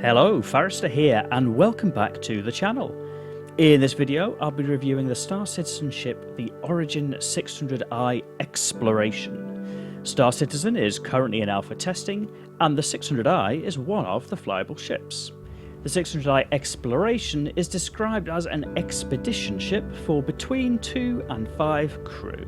Hello, Forrester here, and welcome back to the channel. In this video, I'll be reviewing the Star Citizen ship, the Origin 600i Exploration. Star Citizen is currently in alpha testing, and the 600i is one of the flyable ships. The 600i Exploration is described as an expedition ship for between 2 and 5 crew.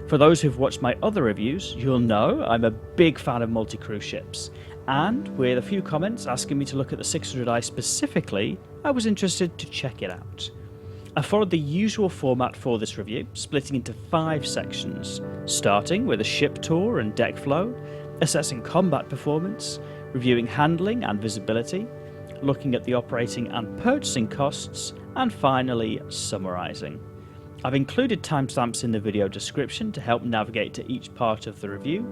For those who've watched my other reviews, you'll know I'm a big fan of multi-crew ships. And with a few comments asking me to look at the 600i specifically, I was interested to check it out. I followed the usual format for this review, splitting into 5 sections, starting with a ship tour and deck flow, assessing combat performance, reviewing handling and visibility, looking at the operating and purchasing costs, and finally summarising. I've included timestamps in the video description to help navigate to each part of the review,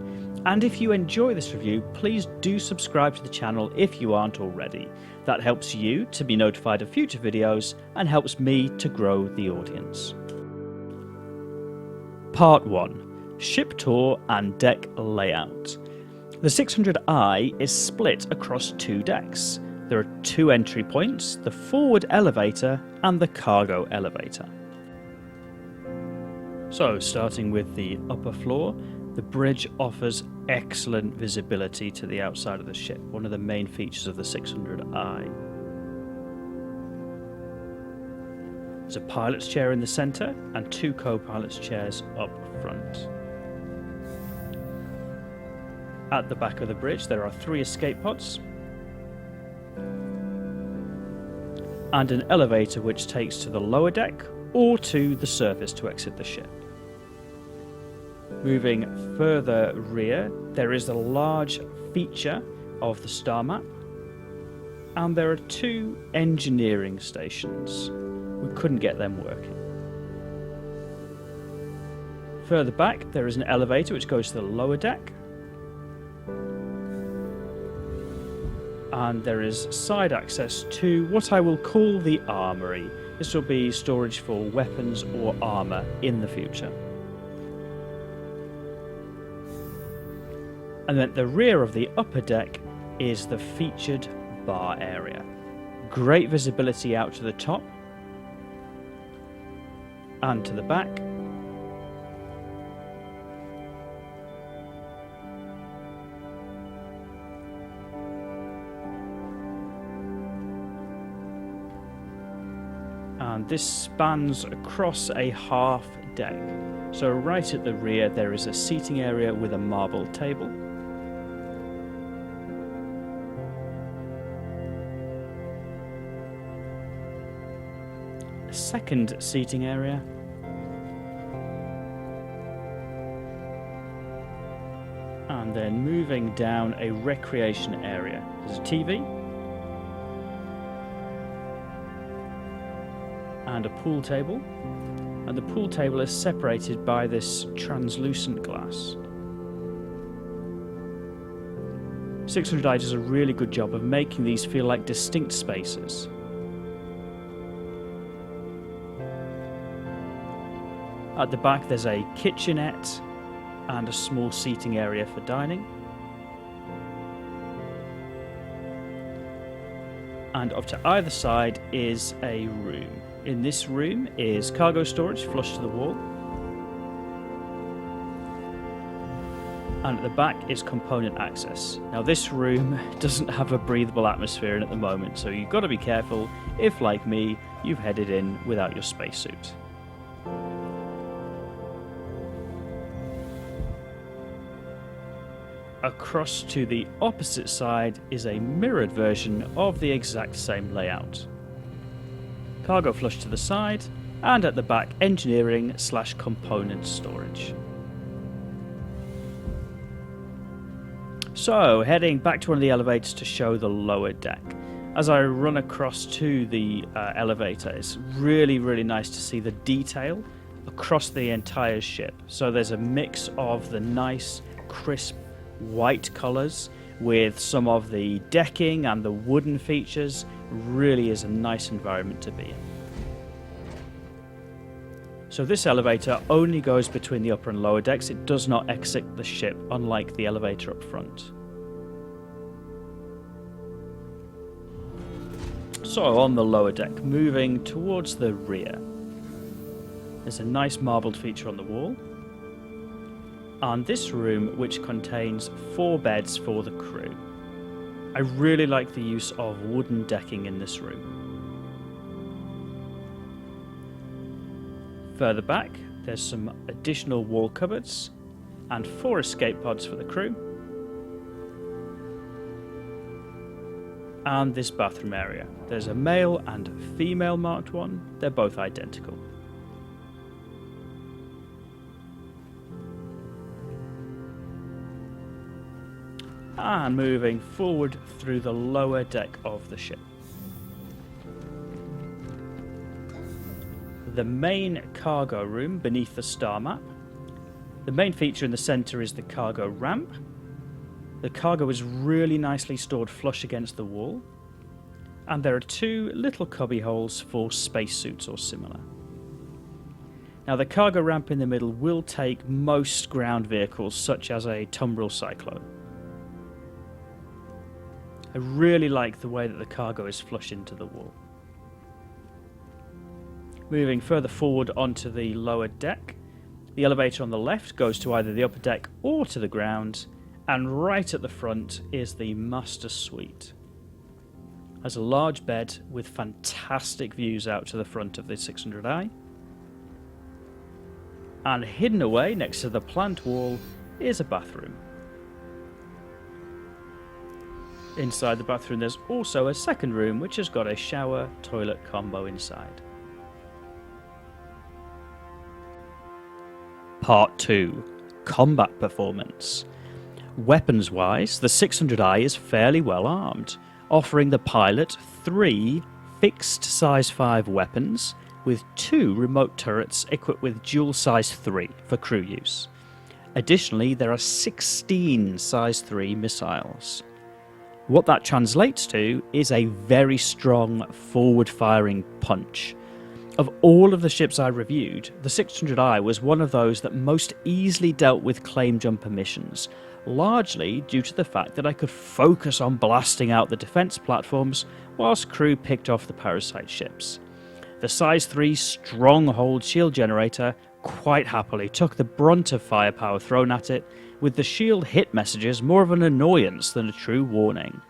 and if you enjoy this review, please do subscribe to the channel if you aren't already. That helps you to be notified of future videos and helps me to grow the audience. Part 1. Ship Tour and Deck Layout. The 600i is split across 2 decks. There are 2 entry points, the forward elevator and the cargo elevator. So, starting with the upper floor, the bridge offers excellent visibility to the outside of the ship, one of the main features of the 600i. There's a pilot's chair in the centre and 2 co-pilot's chairs up front. At the back of the bridge there are 3 escape pods and an elevator which takes to the lower deck or to the surface to exit the ship. Moving further rear, there is a large feature of the star map, and there are 2 engineering stations. We couldn't get them working. Further back, there is an elevator which goes to the lower deck, and there is side access to what I will call the armory. This will be storage for weapons or armour in the future. And then at the rear of the upper deck is the featured bar area. Great visibility out to the top and to the back. And this spans across a half deck. So right at the rear there is a seating area with a marble table. A second seating area. And then moving down a recreation area. There's a TV. And a pool table, and the pool table is separated by this translucent glass. 600i does a really good job of making these feel like distinct spaces. At the back there's a kitchenette and a small seating area for dining. And up to either side is a room. In this room is cargo storage flush to the wall. And at the back is component access. Now this room doesn't have a breathable atmosphere in at the moment, so you've got to be careful if, like me, you've headed in without your spacesuit. Across to the opposite side is a mirrored version of the exact same layout. Cargo flush to the side, and at the back engineering/component storage. So heading back to one of the elevators to show the lower deck. As I run across to the elevator, it's really nice to see the detail across the entire ship. So there's a mix of the nice crisp white colours with some of the decking and the wooden features. Really is a nice environment to be in. So this elevator only goes between the upper and lower decks. It does not exit the ship, unlike the elevator up front. So on the lower deck, moving towards the rear, there's a nice marbled feature on the wall. And this room, which contains 4 beds for the crew. I really like the use of wooden decking in this room. Further back, there's some additional wall cupboards and 4 escape pods for the crew. And this bathroom area. There's a male and female marked one. They're both identical. And moving forward through the lower deck of the ship. The main cargo room beneath the star map. The main feature in the centre is the cargo ramp. The cargo is really nicely stored flush against the wall. And there are 2 little cubby holes for spacesuits or similar. Now the cargo ramp in the middle will take most ground vehicles such as a Tumbril Cyclone. I really like the way that the cargo is flush into the wall. Moving further forward onto the lower deck, the elevator on the left goes to either the upper deck or to the ground, and right at the front is the master suite. Has a large bed with fantastic views out to the front of the 600i. And hidden away next to the plant wall is a bathroom. Inside the bathroom there's also a second room which has got a shower toilet combo inside. Part 2. Combat Performance. Weapons wise, the 600i is fairly well armed, offering the pilot 3 fixed size 5 weapons with 2 remote turrets equipped with dual size 3 for crew use. Additionally, there are 16 size 3 missiles. What that translates to is a very strong forward-firing punch. Of all of the ships I reviewed, the 600i was one of those that most easily dealt with claim jumper missions, largely due to the fact that I could focus on blasting out the defence platforms whilst crew picked off the parasite ships. The size 3 stronghold shield generator quite happily took the brunt of firepower thrown at it, with the shield hit messages more of an annoyance than a true warning.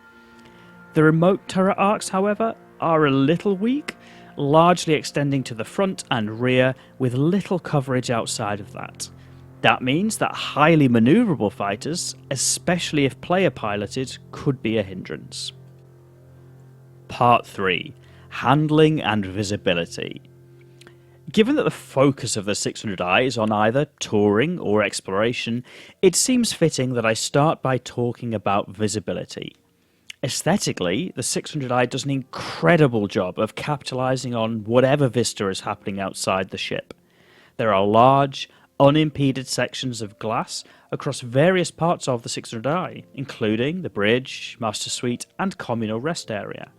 The remote turret arcs, however, are a little weak, largely extending to the front and rear with little coverage outside of that. That means that highly manoeuvrable fighters, especially if player piloted, could be a hindrance. Part 3. Handling and visibility. Given that the focus of the 600i is on either touring or exploration, it seems fitting that I start by talking about visibility. Aesthetically, the 600i does an incredible job of capitalising on whatever vista is happening outside the ship. There are large, unimpeded sections of glass across various parts of the 600i, including the bridge, master suite and communal rest area.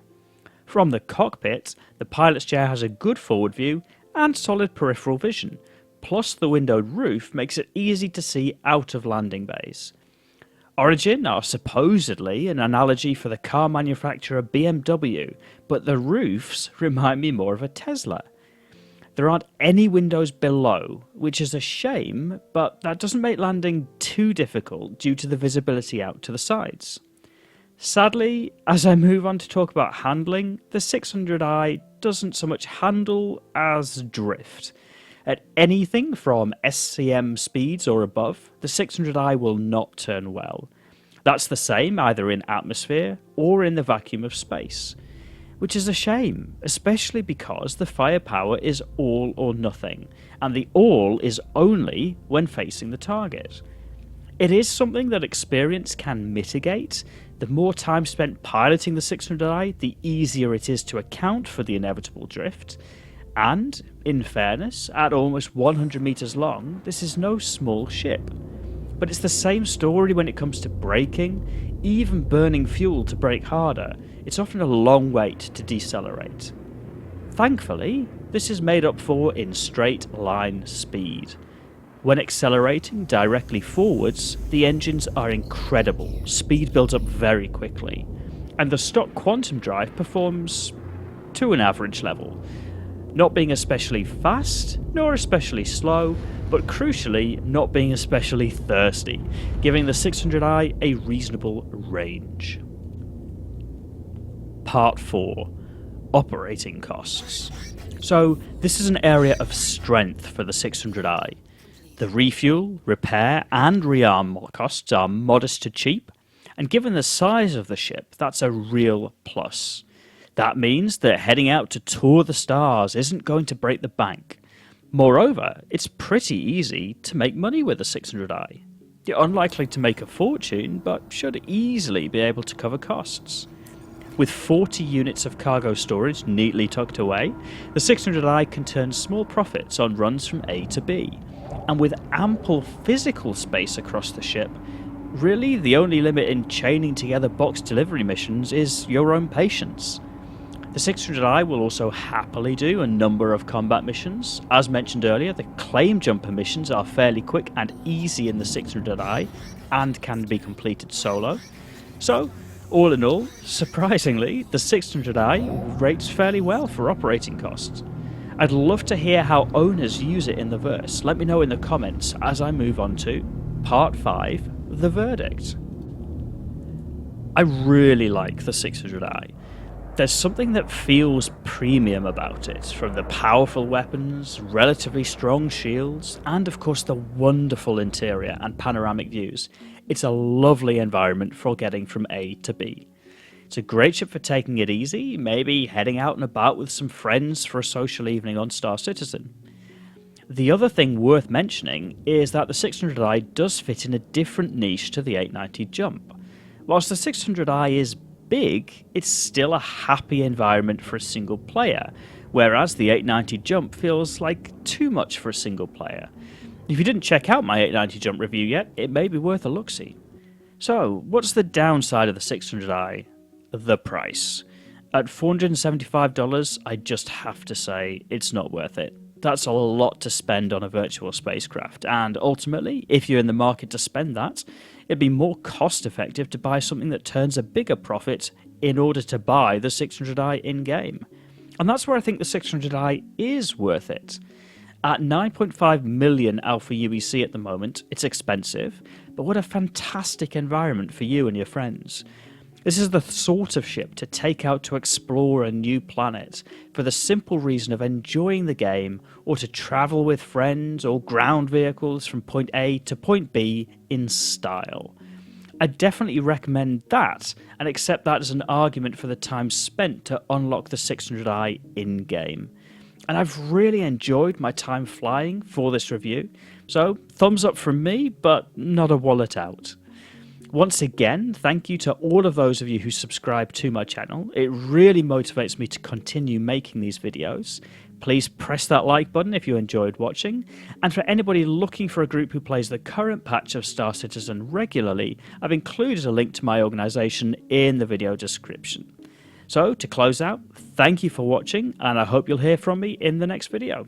From the cockpit, the pilot's chair has a good forward view and solid peripheral vision, plus the windowed roof makes it easy to see out of landing bays. Origin are supposedly an analogy for the car manufacturer BMW, but the roofs remind me more of a Tesla. There aren't any windows below, which is a shame, but that doesn't make landing too difficult due to the visibility out to the sides. Sadly, as I move on to talk about handling, the 600i doesn't so much handle as drift. At anything from SCM speeds or above, the 600i will not turn well. That's the same either in atmosphere or in the vacuum of space. Which is a shame, especially because the firepower is all or nothing, and the all is only when facing the target. It is something that experience can mitigate. The more time spent piloting the 600i, the easier it is to account for the inevitable drift. And, in fairness, at almost 100 meters long, this is no small ship. But it's the same story when it comes to braking. Even burning fuel to brake harder, it's often a long wait to decelerate. Thankfully, this is made up for in straight line speed. When accelerating directly forwards, the engines are incredible, speed builds up very quickly, and the stock quantum drive performs to an average level, not being especially fast nor especially slow, but crucially not being especially thirsty, giving the 600i a reasonable range. Part 4. Operating costs. So this is an area of strength for the 600i. The refuel, repair and rearm costs are modest to cheap, and given the size of the ship, that's a real plus. That means that heading out to tour the stars isn't going to break the bank. Moreover, it's pretty easy to make money with a 600i. You're unlikely to make a fortune, but should easily be able to cover costs. With 40 units of cargo storage neatly tucked away, the 600i can turn small profits on runs from A to B. And with ample physical space across the ship, really the only limit in chaining together box delivery missions is your own patience. The 600i will also happily do a number of combat missions. As mentioned earlier, the claim jumper missions are fairly quick and easy in the 600i and can be completed solo. So, all in all, surprisingly, the 600i rates fairly well for operating costs. I'd love to hear how owners use it in the verse. Let me know in the comments as I move on to Part 5, The Verdict. I really like the 600i. There's something that feels premium about it, from the powerful weapons, relatively strong shields, and of course the wonderful interior and panoramic views. It's a lovely environment for getting from A to B. It's a great ship for taking it easy, maybe heading out and about with some friends for a social evening on Star Citizen. The other thing worth mentioning is that the 600i does fit in a different niche to the 890 Jump. Whilst the 600i is big, it's still a happy environment for a single player, whereas the 890 Jump feels like too much for a single player. If you didn't check out my 890 Jump review yet, it may be worth a look-see. So, what's the downside of the 600i? The price. At $475, I just have to say it's not worth it. That's a lot to spend on a virtual spacecraft, and ultimately, if you're in the market to spend that, it'd be more cost-effective to buy something that turns a bigger profit in order to buy the 600i in-game. And that's where I think the 600i is worth it. At 9.5 million Alpha UEC at the moment, it's expensive, but what a fantastic environment for you and your friends. This is the sort of ship to take out to explore a new planet for the simple reason of enjoying the game, or to travel with friends or ground vehicles from point A to point B in style. I definitely recommend that and accept that as an argument for the time spent to unlock the 600i in-game. And I've really enjoyed my time flying for this review, so thumbs up from me, but not a wallet out. Once again, thank you to all of those of you who subscribe to my channel. It really motivates me to continue making these videos. Please press that like button if you enjoyed watching. And for anybody looking for a group who plays the current patch of Star Citizen regularly, I've included a link to my organisation in the video description. So, to close out, thank you for watching, and I hope you'll hear from me in the next video.